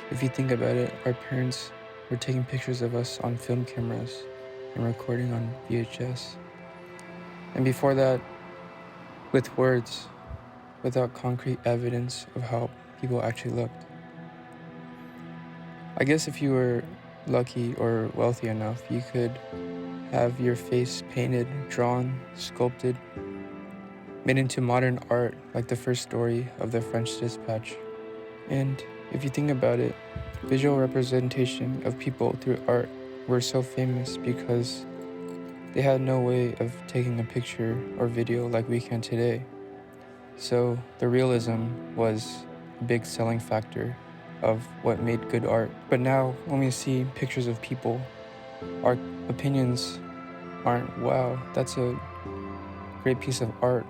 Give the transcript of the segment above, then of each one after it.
If you think about it, our parents were taking pictures of us on film cameras and recording on VHS. And before that, with words, without concrete evidence of how people actually looked. I guess if you were lucky or wealthy enough, you could have your face painted, drawn, sculpted, made into modern art like the first story of the French Dispatch. And if you think about it, visual representation of people through art were so famous because they had no way of taking a picture or video like we can today. So the realism was a big selling factor of what made good art. But now when we see pictures of people, our opinions aren't, wow, that's a great piece of art.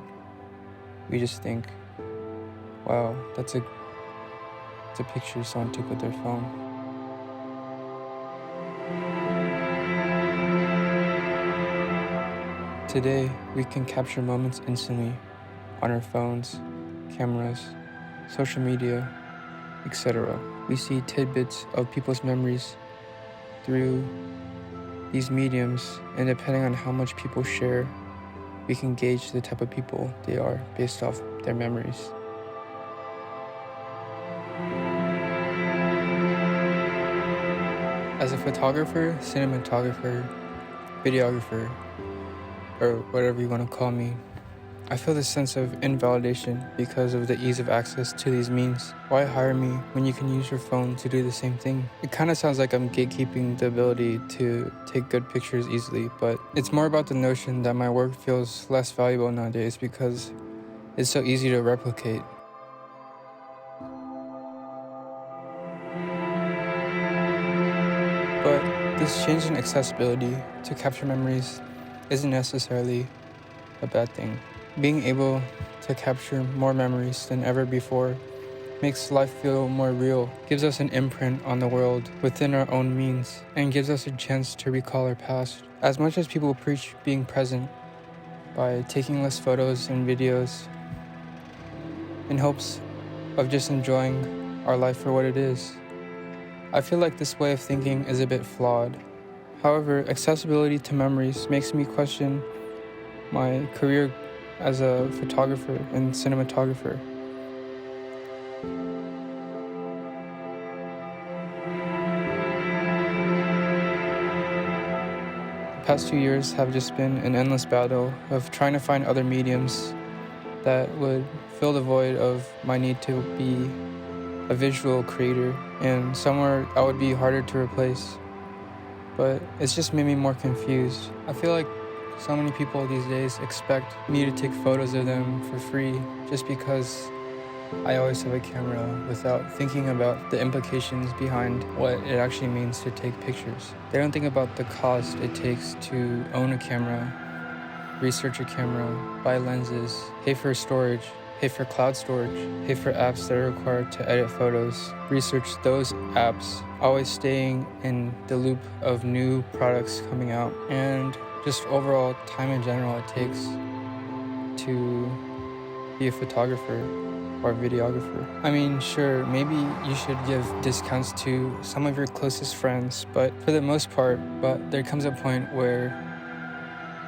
We just think, wow, it's a picture someone took with their phone. Today, we can capture moments instantly on our phones, cameras, social media, etc. We see tidbits of people's memories through these mediums, and depending on how much people share, we can gauge the type of people they are based off their memories. As a photographer, cinematographer, videographer, or whatever you want to call me, I feel this sense of invalidation because of the ease of access to these means. Why hire me when you can use your phone to do the same thing? It kind of sounds like I'm gatekeeping the ability to take good pictures easily, but it's more about the notion that my work feels less valuable nowadays because it's so easy to replicate. But this change in accessibility to capture memories isn't necessarily a bad thing. Being able to capture more memories than ever before makes life feel more real, gives us an imprint on the world within our own means, and gives us a chance to recall our past. As much as people preach being present by taking less photos and videos in hopes of just enjoying our life for what it is, I feel like this way of thinking is a bit flawed. However, accessibility to memories makes me question my career as a photographer and cinematographer. The past 2 years have just been an endless battle of trying to find other mediums that would fill the void of my need to be a visual creator and somewhere that would be harder to replace. But it's just made me more confused. I feel like so many people these days expect me to take photos of them for free just because I always have a camera without thinking about the implications behind what it actually means to take pictures. They don't think about the cost it takes to own a camera, research a camera, buy lenses, pay for storage, pay for cloud storage, pay for apps that are required to edit photos, research those apps, always staying in the loop of new products coming out, and just overall time in general it takes to be a photographer or a videographer. I mean, sure, maybe you should give discounts to some of your closest friends, but for the most part, there comes a point where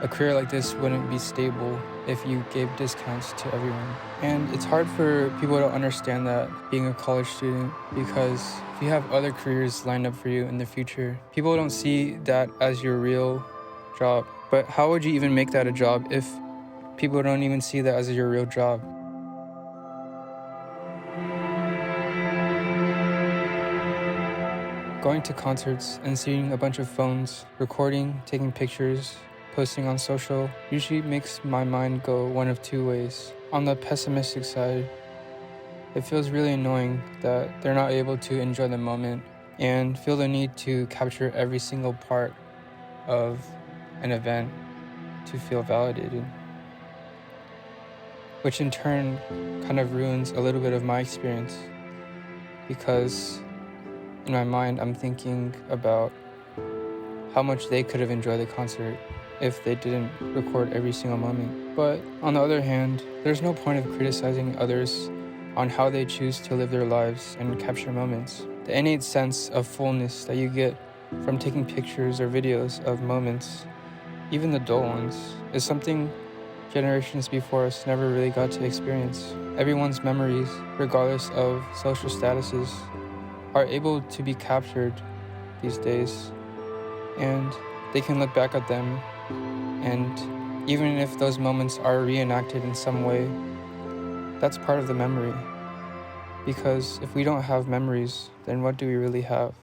a career like this wouldn't be stable if you gave discounts to everyone. And it's hard for people to understand that being a college student, because if you have other careers lined up for you in the future, people don't see that as your real job. But how would you even make that a job if people don't even see that as your real job? Going to concerts and seeing a bunch of phones, recording, taking pictures, posting on social usually makes my mind go one of two ways. On the pessimistic side, it feels really annoying that they're not able to enjoy the moment and feel the need to capture every single part of an event to feel validated, which in turn kind of ruins a little bit of my experience because in my mind I'm thinking about how much they could have enjoyed the concert if they didn't record every single moment. But on the other hand, there's no point of criticizing others on how they choose to live their lives and capture moments. The innate sense of fullness that you get from taking pictures or videos of moments, even the dull ones, is something generations before us never really got to experience. Everyone's memories, regardless of social statuses, are able to be captured these days, and they can look back at them, and even if those moments are reenacted in some way, that's part of the memory. Because if we don't have memories, then what do we really have?